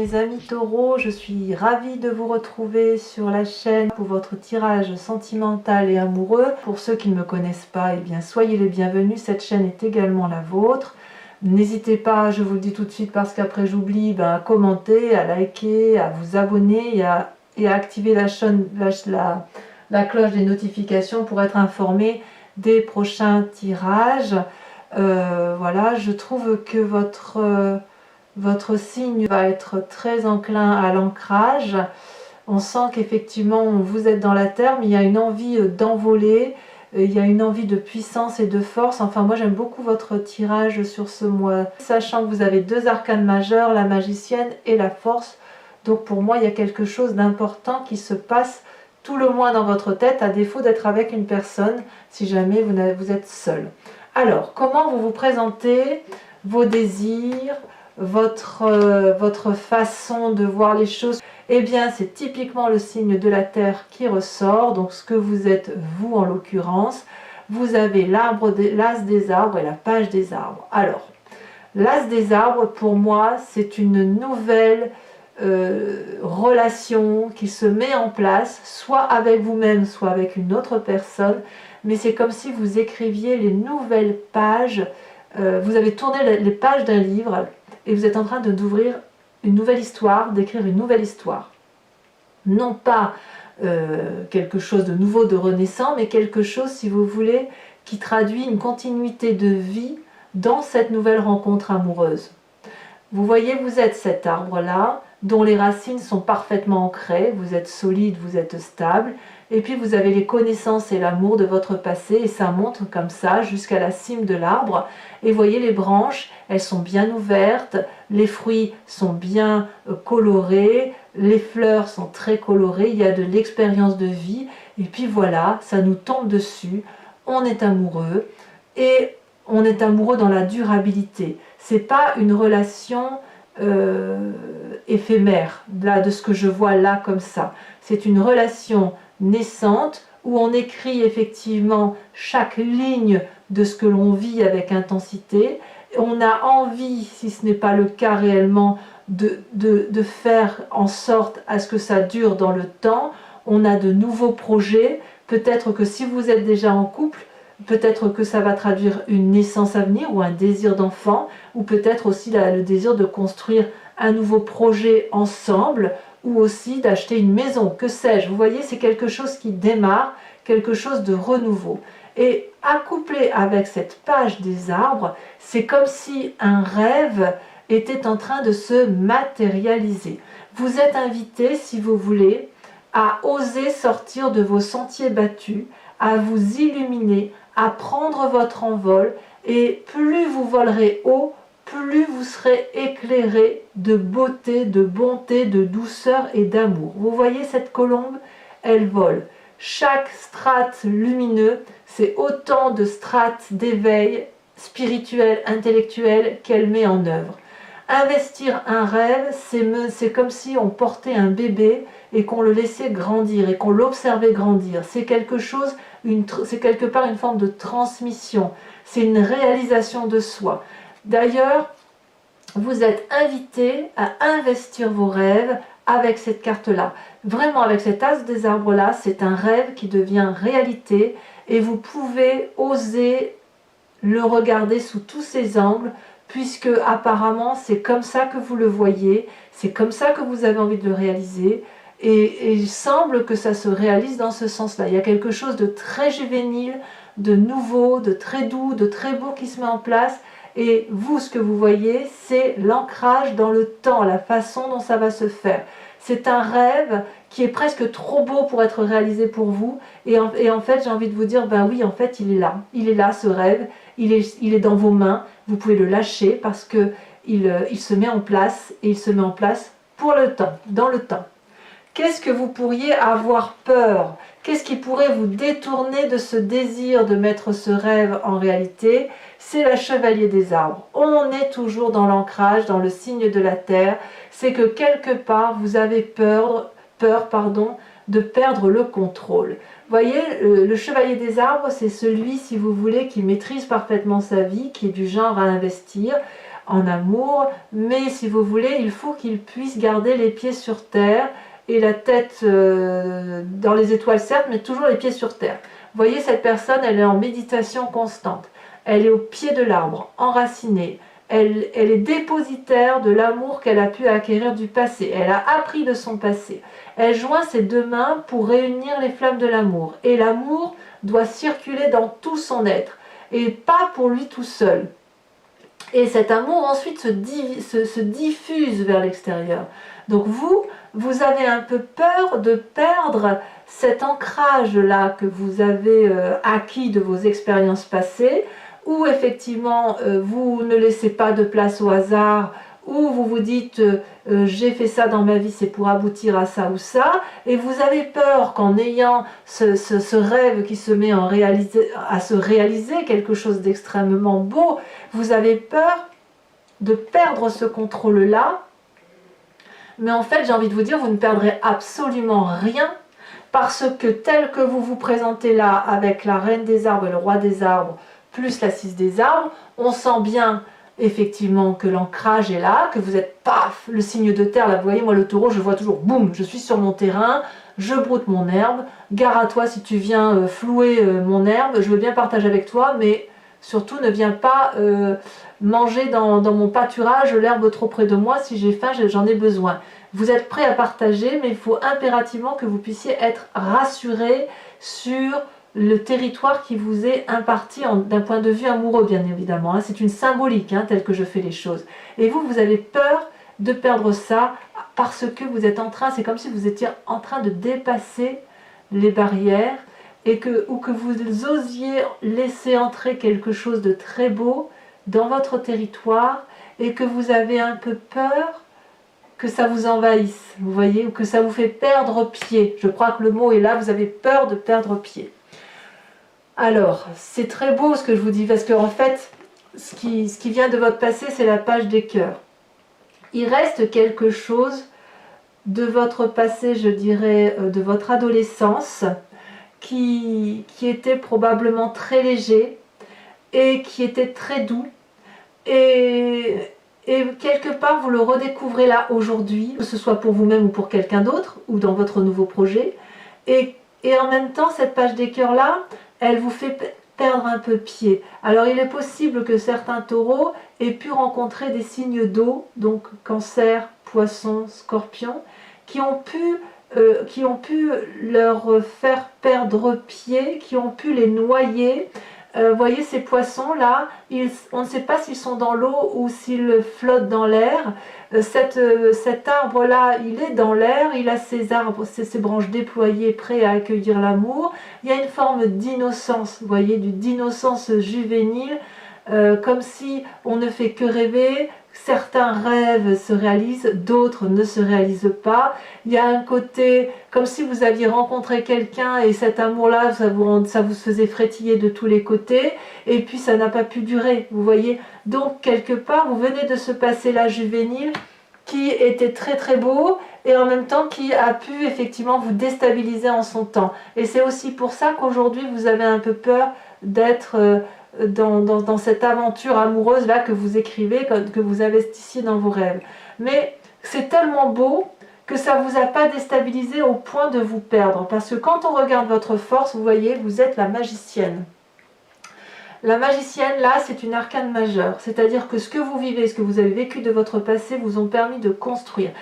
mes amis taureaux, je suis ravie de vous retrouver sur la chaîne pour votre tirage sentimental et amoureux. Pour ceux qui ne me connaissent pas, eh bien soyez les bienvenus, cette chaîne est également la vôtre. N'hésitez pas, je vous le dis tout de suite parce qu'après j'oublie, à commenter, à liker, à vous abonner et à activer la cloche des notifications pour être informé des prochains tirages. Voilà, je trouve que votre signe va être très enclin à l'ancrage. On sent qu'effectivement vous êtes dans la terre, mais il y a une envie d'envoler, il y a une envie de puissance et de force. Enfin, moi j'aime beaucoup votre tirage sur ce mois, sachant que vous avez deux arcanes majeurs, la magicienne et la force. Donc pour moi il y a quelque chose d'important qui se passe tout le mois dans votre tête, à défaut d'être avec une personne, si jamais vous êtes seul. Alors, comment vous vous présentez, vos désirs, votre façon de voir les choses? Eh bien, c'est typiquement le signe de la terre qui ressort, donc ce que vous êtes, vous en l'occurrence. Vous avez l'as des arbres et la page des arbres. Alors, l'as des arbres, pour moi, c'est une nouvelle relation qui se met en place, soit avec vous-même, soit avec une autre personne, mais c'est comme si vous écriviez les nouvelles pages, vous avez tourné les pages d'un livre et vous êtes en train d'ouvrir une nouvelle histoire, d'écrire une nouvelle histoire. Non pas quelque chose de nouveau, de renaissant, mais quelque chose, si vous voulez, qui traduit une continuité de vie dans cette nouvelle rencontre amoureuse. Vous voyez, vous êtes cet arbre-là, dont les racines sont parfaitement ancrées, vous êtes solide, vous êtes stable, et puis vous avez les connaissances et l'amour de votre passé, et ça monte comme ça jusqu'à la cime de l'arbre. Et vous voyez les branches, elles sont bien ouvertes, les fruits sont bien colorés, les fleurs sont très colorées, il y a de l'expérience de vie, et puis voilà, ça nous tombe dessus, on est amoureux, et on est amoureux dans la durabilité. C'est pas une relation éphémère, là, de ce que je vois là comme ça. C'est une relation naissante où on écrit effectivement chaque ligne de ce que l'on vit avec intensité. On a envie, si ce n'est pas le cas réellement, de faire en sorte à ce que ça dure dans le temps. On a de nouveaux projets. Peut-être que si vous êtes déjà en couple, peut-être que ça va traduire une naissance à venir ou un désir d'enfant, ou peut-être aussi le désir de construire un nouveau projet ensemble, ou aussi d'acheter une maison, que sais-je. Vous voyez, c'est quelque chose qui démarre, quelque chose de renouveau. Et accouplé avec cette page des arbres, c'est comme si un rêve était en train de se matérialiser. Vous êtes invité, si vous voulez, à oser sortir de vos sentiers battus, à vous illuminer, à prendre votre envol, et plus vous volerez haut, plus vous serez éclairé de beauté, de bonté, de douceur et d'amour. Vous voyez cette colombe, elle vole. Chaque strate lumineux, c'est autant de strates d'éveil spirituel, intellectuel qu'elle met en œuvre. Investir un rêve, c'est comme si on portait un bébé et qu'on le laissait grandir et qu'on l'observait grandir. C'est quelque chose, c'est quelque part une forme de transmission. C'est une réalisation de soi. D'ailleurs, vous êtes invité à investir vos rêves avec cette carte-là. Vraiment, avec cet as des arbres-là, c'est un rêve qui devient réalité et vous pouvez oser le regarder sous tous ses angles, puisque apparemment c'est comme ça que vous le voyez, c'est comme ça que vous avez envie de le réaliser, et il semble que ça se réalise dans ce sens-là. Il y a quelque chose de très juvénile, de nouveau, de très doux, de très beau qui se met en place, et vous, ce que vous voyez, c'est l'ancrage dans le temps, la façon dont ça va se faire. C'est un rêve qui est presque trop beau pour être réalisé pour vous, et en fait j'ai envie de vous dire, ben oui, en fait il est là ce rêve, il est dans vos mains, vous pouvez le lâcher parce que il se met en place, et il se met en place pour le temps, dans le temps. Qu'est-ce que vous pourriez avoir peur? Qu'est-ce qui pourrait vous détourner de ce désir de mettre ce rêve en réalité? C'est la chevalier des arbres. On est toujours dans l'ancrage, dans le signe de la terre. C'est que quelque part, vous avez peur de perdre le contrôle. Vous voyez, le chevalier des arbres, c'est celui, si vous voulez, qui maîtrise parfaitement sa vie, qui est du genre à investir, en amour, mais si vous voulez, il faut qu'il puisse garder les pieds sur terre et la tête dans les étoiles certes, mais toujours les pieds sur terre. Vous voyez, cette personne, elle est en méditation constante, elle est au pied de l'arbre, enracinée, elle est dépositaire de l'amour qu'elle a pu acquérir du passé, elle a appris de son passé, elle joint ses deux mains pour réunir les flammes de l'amour, et l'amour doit circuler dans tout son être, et pas pour lui tout seul. Et cet amour ensuite se diffuse vers l'extérieur. Donc vous avez un peu peur de perdre cet ancrage-là que vous avez acquis de vos expériences passées, où effectivement vous ne laissez pas de place au hasard, où vous vous dites j'ai fait ça dans ma vie, c'est pour aboutir à ça ou ça, et vous avez peur qu'en ayant ce rêve qui se met à se réaliser, quelque chose d'extrêmement beau, vous avez peur de perdre ce contrôle-là. Mais en fait, j'ai envie de vous dire, vous ne perdrez absolument rien, parce que tel que vous vous présentez là, avec la reine des arbres et le roi des arbres, plus la 6 des arbres, on sent bien effectivement que l'ancrage est là, que vous êtes paf, le signe de terre, là vous voyez, moi le taureau, je vois toujours, boum, je suis sur mon terrain, je broute mon herbe, gare à toi si tu viens flouer mon herbe, je veux bien partager avec toi, mais surtout ne viens pas manger dans mon pâturage l'herbe trop près de moi, si j'ai faim, j'en ai besoin. Vous êtes prêt à partager, mais il faut impérativement que vous puissiez être rassuré sur le territoire qui vous est imparti d'un point de vue amoureux, bien évidemment. C'est une symbolique, telle que je fais les choses. Et vous avez peur de perdre ça parce que vous êtes en train, c'est comme si vous étiez en train de dépasser les barrières ou que vous osiez laisser entrer quelque chose de très beau dans votre territoire et que vous avez un peu peur que ça vous envahisse, vous voyez, ou que ça vous fait perdre pied. Je crois que le mot est là, vous avez peur de perdre pied. Alors, c'est très beau ce que je vous dis, parce qu'en fait, ce qui vient de votre passé, c'est la page des cœurs. Il reste quelque chose de votre passé, je dirais, de votre adolescence, qui était probablement très léger et qui était très doux. Et quelque part, vous le redécouvrez là aujourd'hui, que ce soit pour vous-même ou pour quelqu'un d'autre, ou dans votre nouveau projet. Et en même temps, cette page des cœurs là, elle vous fait perdre un peu pied. Alors il est possible que certains taureaux aient pu rencontrer des signes d'eau, donc cancer, poisson, scorpion, qui ont pu leur faire perdre pied, qui ont pu les noyer. Vous voyez ces poissons là, on ne sait pas s'ils sont dans l'eau ou s'ils flottent dans l'air. Cet arbre là, il est dans l'air, il a ses branches déployées, prêts à accueillir l'amour. Il y a une forme d'innocence, vous voyez, d'innocence juvénile, comme si on ne fait que rêver. Certains rêves se réalisent, d'autres ne se réalisent pas. Il y a un côté, comme si vous aviez rencontré quelqu'un et cet amour-là, ça vous faisait frétiller de tous les côtés, et puis ça n'a pas pu durer, vous voyez. Donc, quelque part, vous venez de ce passé-là juvénile qui était très très beau, et en même temps qui a pu effectivement vous déstabiliser en son temps. Et c'est aussi pour ça qu'aujourd'hui, vous avez un peu peur d'être... Dans cette aventure amoureuse là que vous écrivez, que vous investissiez dans vos rêves. Mais c'est tellement beau que ça ne vous a pas déstabilisé au point de vous perdre. Parce que quand on regarde votre force, vous voyez, vous êtes la magicienne. La magicienne, là, c'est une arcane majeure. C'est-à-dire que ce que vous vivez, ce que vous avez vécu de votre passé, vous ont permis de construire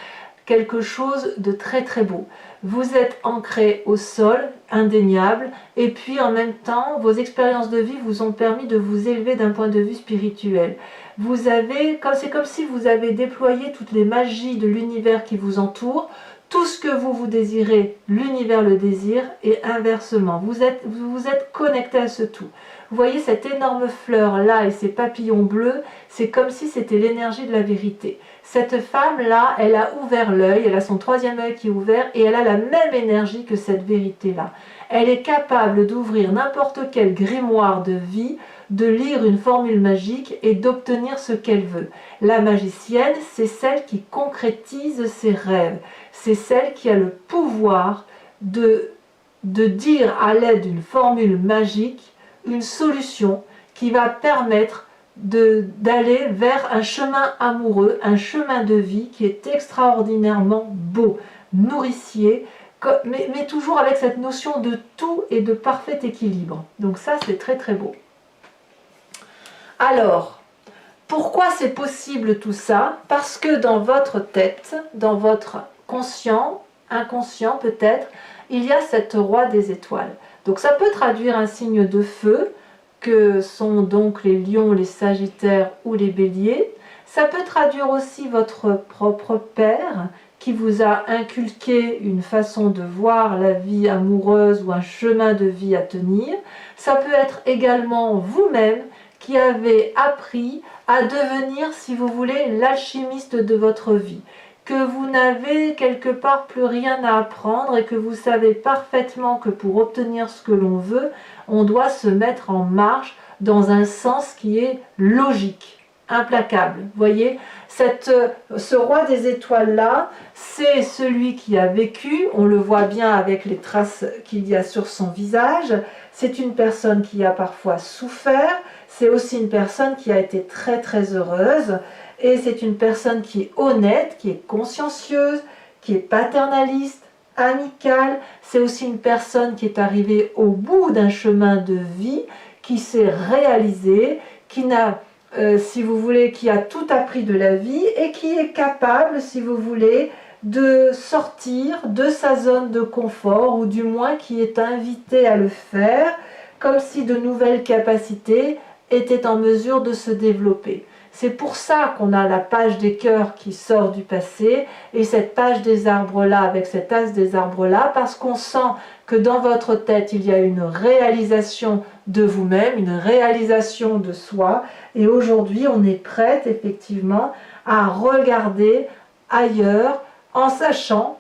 quelque chose de très très beau. Vous êtes ancré au sol, indéniable, et puis en même temps, vos expériences de vie vous ont permis de vous élever d'un point de vue spirituel. C'est comme si vous avez déployé toutes les magies de l'univers qui vous entoure. Tout ce que vous désirez, l'univers le désire, et inversement. Vous êtes connecté à ce tout. Vous voyez cette énorme fleur là et ces papillons bleus, c'est comme si c'était l'énergie de la vérité. Cette femme-là, elle a ouvert l'œil, elle a son troisième œil qui est ouvert et elle a la même énergie que cette vérité-là. Elle est capable d'ouvrir n'importe quel grimoire de vie, de lire une formule magique et d'obtenir ce qu'elle veut. La magicienne, c'est celle qui concrétise ses rêves. C'est celle qui a le pouvoir de dire à l'aide d'une formule magique une solution qui va permettre d'aller vers un chemin amoureux, un chemin de vie qui est extraordinairement beau, nourricier, mais toujours avec cette notion de tout et de parfait équilibre. Donc ça, c'est très très beau. Alors, pourquoi c'est possible tout ça? Parce que dans votre tête, dans votre conscient, inconscient peut-être, il y a cette roi des étoiles. Donc ça peut traduire un signe de feu, que sont donc les lions, les sagittaires ou les béliers. Ça peut traduire aussi votre propre père, qui vous a inculqué une façon de voir la vie amoureuse ou un chemin de vie à tenir. Ça peut être également vous-même qui avez appris à devenir, si vous voulez, l'alchimiste de votre vie, que vous n'avez quelque part plus rien à apprendre et que vous savez parfaitement que pour obtenir ce que l'on veut, on doit se mettre en marche dans un sens qui est logique, implacable. Vous voyez, ce roi des étoiles-là, c'est celui qui a vécu, on le voit bien avec les traces qu'il y a sur son visage, c'est une personne qui a parfois souffert, c'est aussi une personne qui a été très très heureuse, et c'est une personne qui est honnête, qui est consciencieuse, qui est paternaliste, amicale. C'est aussi une personne qui est arrivée au bout d'un chemin de vie, qui s'est réalisée, qui n'a, si vous voulez, qui a tout appris de la vie et qui est capable, si vous voulez, de sortir de sa zone de confort, ou du moins qui est invité à le faire, comme si de nouvelles capacités étaient en mesure de se développer. C'est pour ça qu'on a la page des cœurs qui sort du passé et cette page des arbres là avec cet as des arbres là, parce qu'on sent que dans votre tête il y a une réalisation de vous-même, une réalisation de soi, et aujourd'hui on est prête effectivement à regarder ailleurs en sachant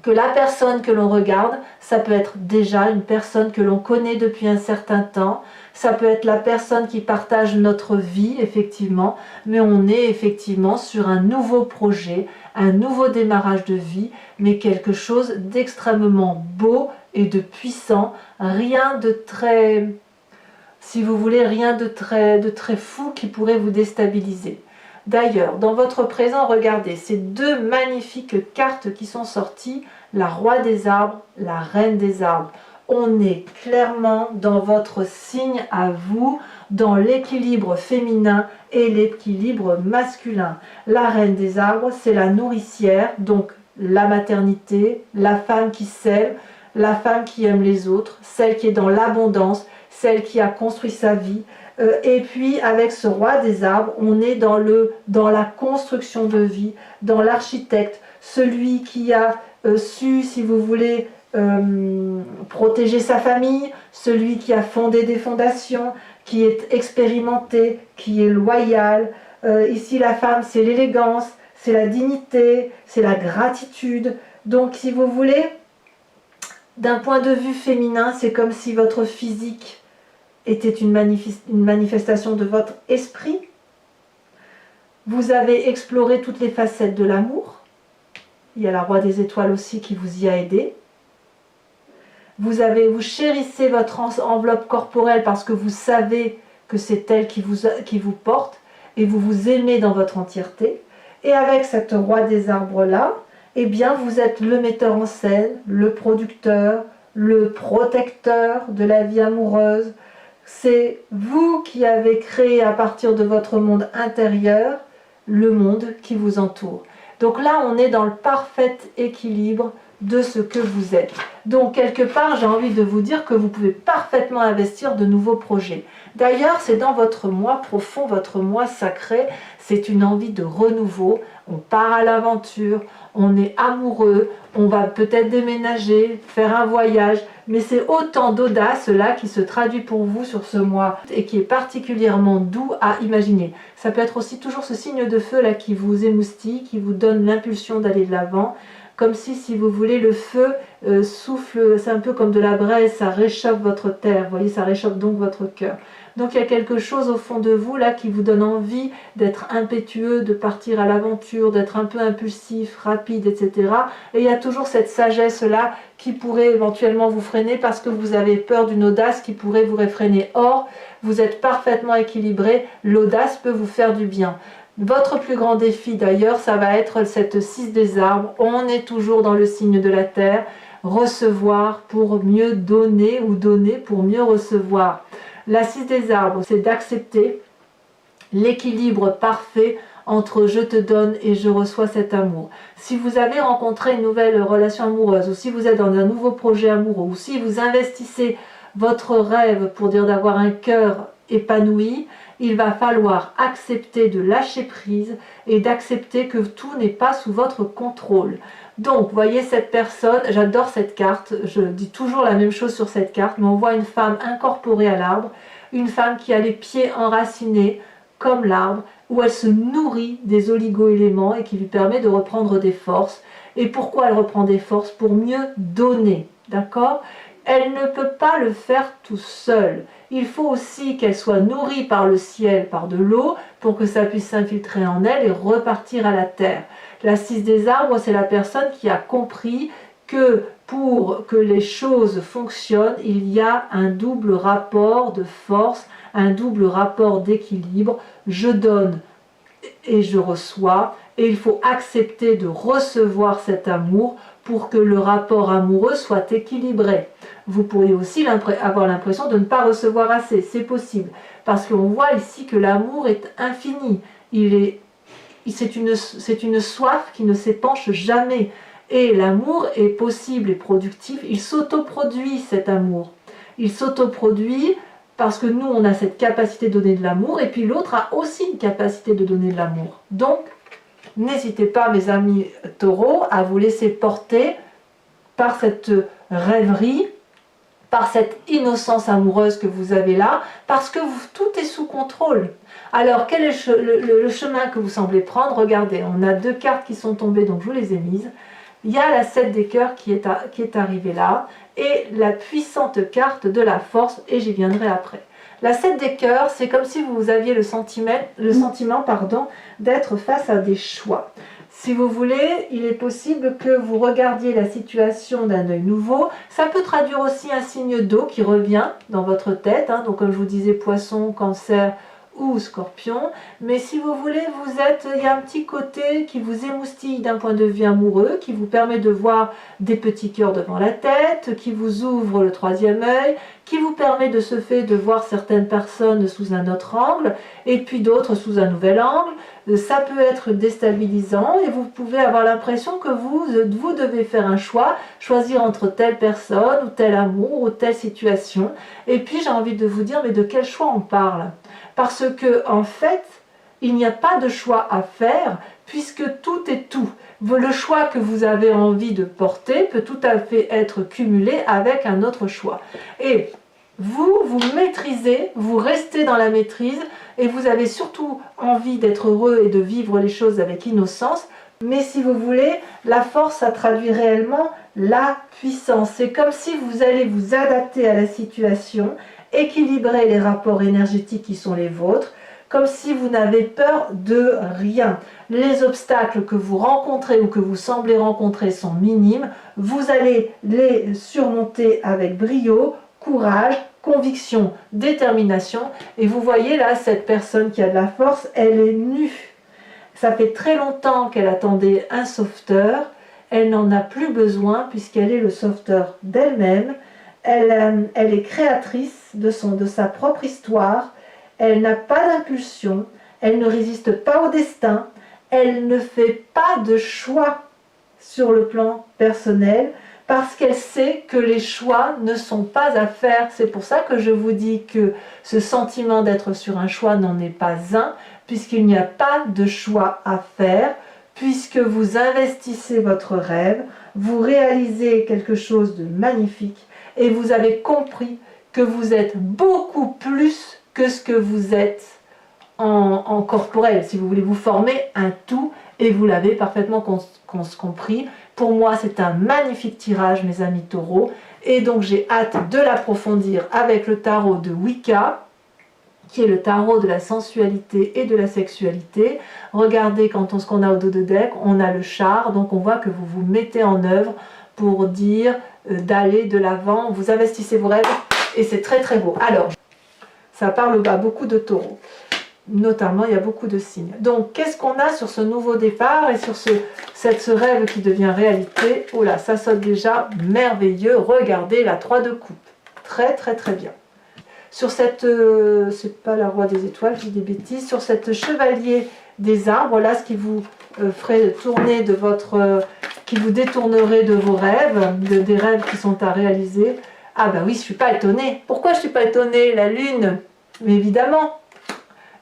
que la personne que l'on regarde, ça peut être déjà une personne que l'on connaît depuis un certain temps, ça peut être la personne qui partage notre vie, effectivement, mais on est effectivement sur un nouveau projet, un nouveau démarrage de vie, mais quelque chose d'extrêmement beau et de puissant, rien de très, si vous voulez, rien de très fou qui pourrait vous déstabiliser. D'ailleurs, dans votre présent, regardez, ces deux magnifiques cartes qui sont sorties, la roi des arbres, la reine des arbres. On est clairement dans votre signe à vous, dans l'équilibre féminin et l'équilibre masculin. La reine des arbres, c'est la nourricière, donc la maternité, la femme qui sème, la femme qui aime les autres, celle qui est dans l'abondance, celle qui a construit sa vie. Et puis avec ce roi des arbres, on est dans la construction de vie, dans l'architecte, celui qui a su, si vous voulez, protéger sa famille, celui qui a fondé des fondations, qui est expérimenté, qui est loyal. Ici la femme, c'est l'élégance, c'est la dignité, c'est la gratitude. Donc si vous voulez, d'un point de vue féminin, c'est comme si votre physique était une manifestation de votre esprit. Vous avez exploré toutes les facettes de l'amour. Il y a la roi des étoiles aussi qui vous y a aidé. Vous chérissez votre enveloppe corporelle parce que vous savez que c'est elle qui vous porte et vous vous aimez dans votre entièreté. Et avec cette roi des arbres-là, eh bien vous êtes le metteur en scène, le producteur, le protecteur de la vie amoureuse. C'est vous qui avez créé à partir de votre monde intérieur le monde qui vous entoure. Donc là, on est dans le parfait équilibre de ce que vous êtes. Donc quelque part, j'ai envie de vous dire que vous pouvez parfaitement investir de nouveaux projets. D'ailleurs, c'est dans votre moi profond, votre moi sacré, c'est une envie de renouveau. On part à l'aventure, on est amoureux, on va peut-être déménager, faire un voyage, mais c'est autant d'audace là qui se traduit pour vous sur ce mois et qui est particulièrement doux à imaginer. Ça peut être aussi toujours ce signe de feu là qui vous émoustille, qui vous donne l'impulsion d'aller de l'avant, comme si vous voulez, le feu souffle, c'est un peu comme de la braise, ça réchauffe votre terre, vous voyez, ça réchauffe donc votre cœur. Donc il y a quelque chose au fond de vous là qui vous donne envie d'être impétueux, de partir à l'aventure, d'être un peu impulsif, rapide, etc. Et il y a toujours cette sagesse là qui pourrait éventuellement vous freiner parce que vous avez peur d'une audace qui pourrait vous réfréner. Or, vous êtes parfaitement équilibré, l'audace peut vous faire du bien. Votre plus grand défi d'ailleurs, ça va être cette 6 des arbres. On est toujours dans le signe de la terre. Recevoir pour mieux donner ou donner pour mieux recevoir. La 6 des arbres, c'est d'accepter l'équilibre parfait entre je te donne et je reçois cet amour. Si vous avez rencontré une nouvelle relation amoureuse, ou si vous êtes dans un nouveau projet amoureux, ou si vous investissez votre rêve pour dire d'avoir un cœur épanoui, il va falloir accepter de lâcher prise et d'accepter que tout n'est pas sous votre contrôle. Donc, voyez cette personne, j'adore cette carte, je dis toujours la même chose sur cette carte, mais on voit une femme incorporée à l'arbre, une femme qui a les pieds enracinés comme l'arbre, où elle se nourrit des oligo-éléments et qui lui permet de reprendre des forces. Et pourquoi elle reprend des forces? Pour mieux donner, d'accord? Elle ne peut pas le faire tout seul. Il faut aussi qu'elle soit nourrie par le ciel, par de l'eau, pour que ça puisse s'infiltrer en elle et repartir à la terre. La 6 des arbres, c'est la personne qui a compris que pour que les choses fonctionnent, il y a un double rapport de force, un double rapport d'équilibre. Je donne et je reçois, et il faut accepter de recevoir cet amour pour que le rapport amoureux soit équilibré. Vous pourriez aussi avoir l'impression de ne pas recevoir assez, c'est possible, parce qu'on voit ici que l'amour est infini, c'est une soif qui ne s'épanche jamais, et l'amour est possible et productif, il s'autoproduit cet amour, il s'autoproduit parce que nous on a cette capacité de donner de l'amour, et puis l'autre a aussi une capacité de donner de l'amour. Donc, n'hésitez pas mes amis taureaux à vous laisser porter par cette rêverie, par cette innocence amoureuse que vous avez là, parce que tout est sous contrôle. Alors, quel est le chemin que vous semblez prendre? Regardez, on a 2 cartes qui sont tombées, donc je vous les ai mises. Il y a la 7 des cœurs qui est arrivée là, et la puissante carte de la force, et j'y viendrai après. La 7 des cœurs, c'est comme si vous aviez le sentiment d'être face à des choix. Si vous voulez, il est possible que vous regardiez la situation d'un œil nouveau. Ça peut traduire aussi un signe d'eau qui revient dans votre tête. Donc comme je vous disais, poisson, cancer ou scorpion. Mais si vous voulez, il y a un petit côté qui vous émoustille d'un point de vue amoureux, qui vous permet de voir des petits cœurs devant la tête, qui vous ouvre le 3e œil, qui vous permet de ce fait de voir certaines personnes sous un autre angle, et puis d'autres sous un nouvel angle. Ça peut être déstabilisant et vous pouvez avoir l'impression que vous devez faire un choix, choisir entre telle personne ou tel amour ou telle situation. Et puis j'ai envie de vous dire, mais de quel choix on parle? Parce que en fait, il n'y a pas de choix à faire puisque tout est tout. Le choix que vous avez envie de porter peut tout à fait être cumulé avec un autre choix. Et vous maîtrisez, vous restez dans la maîtrise et vous avez surtout envie d'être heureux et de vivre les choses avec innocence. Mais si vous voulez, la force, ça traduit réellement la puissance. C'est comme si vous allez vous adapter à la situation, équilibrer les rapports énergétiques qui sont les vôtres, comme si vous n'avez peur de rien. Les obstacles que vous rencontrez ou que vous semblez rencontrer sont minimes. Vous allez les surmonter avec brio, courage, conviction, détermination. Et vous voyez là, cette personne qui a de la force, elle est nue. Ça fait très longtemps qu'elle attendait un sauveteur. Elle n'en a plus besoin puisqu'elle est le sauveteur d'elle-même. Elle est créatrice de sa propre histoire. Elle n'a pas d'impulsion. Elle ne résiste pas au destin. Elle ne fait pas de choix sur le plan personnel parce qu'elle sait que les choix ne sont pas à faire. C'est pour ça que je vous dis que ce sentiment d'être sur un choix n'en est pas un, puisqu'il n'y a pas de choix à faire, puisque vous investissez votre rêve, vous réalisez quelque chose de magnifique, et vous avez compris que vous êtes beaucoup plus que ce que vous êtes en corporel. Si vous voulez vous former un tout, et vous l'avez parfaitement compris. Pour moi, c'est un magnifique tirage, mes amis taureaux, et donc j'ai hâte de l'approfondir avec le tarot de Wicca. qui est le tarot de la sensualité et de la sexualité. Regardez ce qu'on a au dos de deck, on a le char, donc on voit que vous vous mettez en œuvre pour dire d'aller de l'avant, vous investissez vos rêves et c'est très très beau. Alors, ça parle à beaucoup de taureaux, notamment il y a beaucoup de signes. Donc qu'est-ce qu'on a sur ce nouveau départ et sur ce rêve qui devient réalité? Oh là, ça saute déjà merveilleux, regardez la 3 de coupe, très très très bien. Sur cette, c'est pas la roi des étoiles, je dis des bêtises, sur cette chevalier des arbres, là, ce qui vous ferait tourner de votre, qui vous détournerait de vos rêves, des rêves qui sont à réaliser. Ah ben oui, je suis pas étonnée. Pourquoi je suis pas étonnée? La lune, mais évidemment,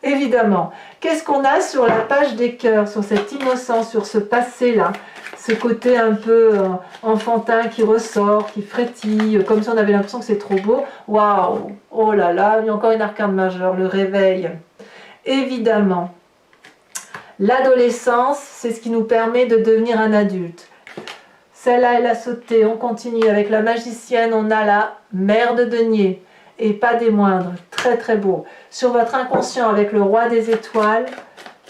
évidemment. Qu'est-ce qu'on a sur la page des cœurs, sur cette innocence, sur ce passé-là? Ce côté un peu enfantin qui ressort, qui frétille, comme si on avait l'impression que c'est trop beau. Waouh! Oh là là, il y a encore une arcane majeure, le réveil. Évidemment, l'adolescence, c'est ce qui nous permet de devenir un adulte. Celle-là, elle a sauté, on continue. Avec la magicienne, on a la mère de denier. Et pas des moindres, très très beau. Sur votre inconscient, avec le roi des étoiles,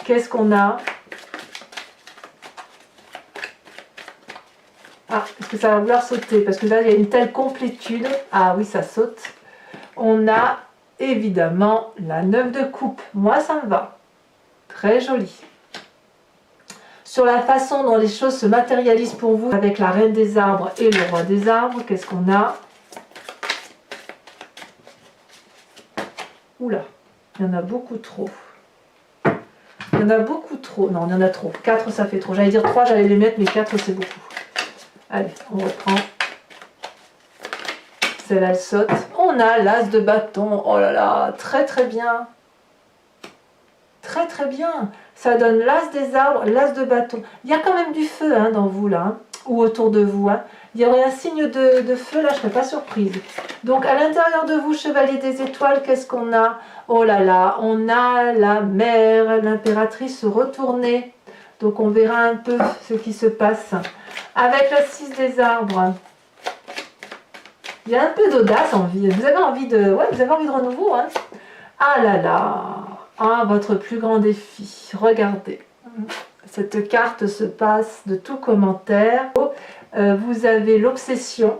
qu'est-ce qu'on a? Ah, est-ce que ça va vouloir sauter? Parce que là, il y a une telle complétude. Ah oui, ça saute. On a évidemment la 9 de coupe. Moi, ça me va. Très joli. Sur la façon dont les choses se matérialisent pour vous, avec la reine des arbres et le roi des arbres, qu'est-ce qu'on a? Oula, il y en a beaucoup trop. Il y en a beaucoup trop. Non, il y en a trop. 4, ça fait trop. J'allais dire 3, j'allais les mettre, mais 4, c'est beaucoup. Allez, on reprend. Celle-là, elle saute. On a l'as de bâton. Oh là là, très très bien. Très très bien. Ça donne l'as des arbres, l'as de bâton. Il y a quand même du feu hein, dans vous là, hein, ou autour de vous. Hein. Il y aurait un signe de feu là, je ne serais pas surprise. Donc à l'intérieur de vous, chevalier des étoiles, qu'est-ce qu'on a? Oh là là, on a la mère, l'impératrice retournée. Donc on verra un peu ce qui se passe. Avec la 6 des arbres, il y a un peu d'audace en vie. Vous avez envie de, ouais, vous avez envie de renouveau. Hein. Ah là là, ah, votre plus grand défi. Regardez, cette carte se passe de tout commentaire. Vous avez l'obsession,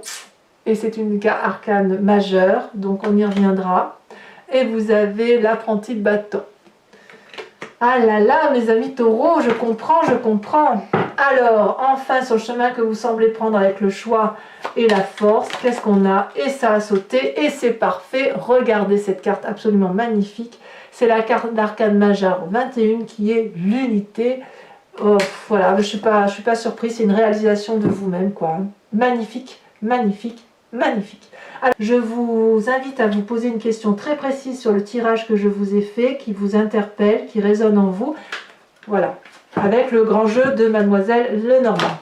et c'est une arcane majeure, donc on y reviendra. Et vous avez l'apprenti de bâton. Ah là là, mes amis taureaux, je comprends, je comprends. Alors, enfin, sur le chemin que vous semblez prendre avec le choix et la force, qu'est-ce qu'on a? Et ça a sauté, et c'est parfait. Regardez cette carte absolument magnifique. C'est la carte d'arcane majeure 21 qui est l'unité. Oh, voilà, je suis pas surprise, c'est une réalisation de vous-même, quoi. Magnifique, magnifique, magnifique. Alors, je vous invite à vous poser une question très précise sur le tirage que je vous ai fait, qui vous interpelle, qui résonne en vous. Voilà, avec le grand jeu de Mademoiselle Lenormand.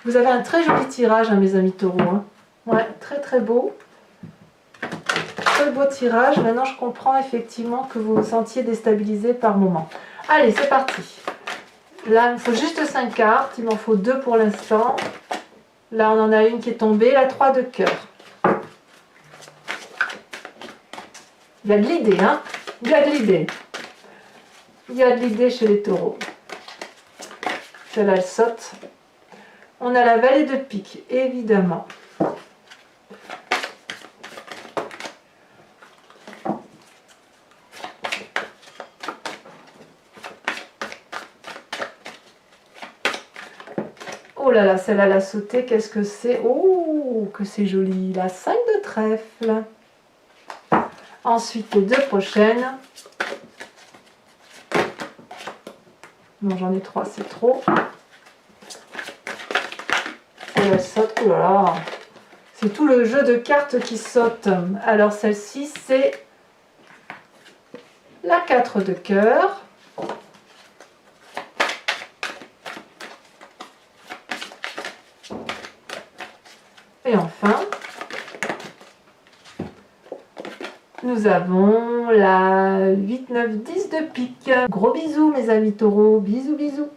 Vous avez un très joli tirage, hein, mes amis taureaux. Hein. Ouais, très très beau. Très beau tirage. Maintenant, je comprends effectivement que vous vous sentiez déstabilisé par moment. Allez, c'est parti. Là, il me faut juste 5 cartes. Il m'en faut 2 pour l'instant. Là, on en a une qui est tombée. La 3 de cœur. Il y a de l'idée, hein. Il y a de l'idée. Il y a de l'idée chez les taureaux. Celle-là, elle saute. On a la vallée de pique, évidemment. Oh là là, celle-là, elle a sauté. Qu'est-ce que c'est? Oh, que c'est joli. La 5 de trèfle. Ensuite, les 2 prochaines. Non, j'en ai 3, c'est trop. Elle saute. Oh là là. C'est tout le jeu de cartes qui saute. Alors, celle-ci, c'est la 4 de cœur. Et enfin, Nous avons la 8, 9, 10 de pique. Gros bisous mes amis taureaux, bisous bisous.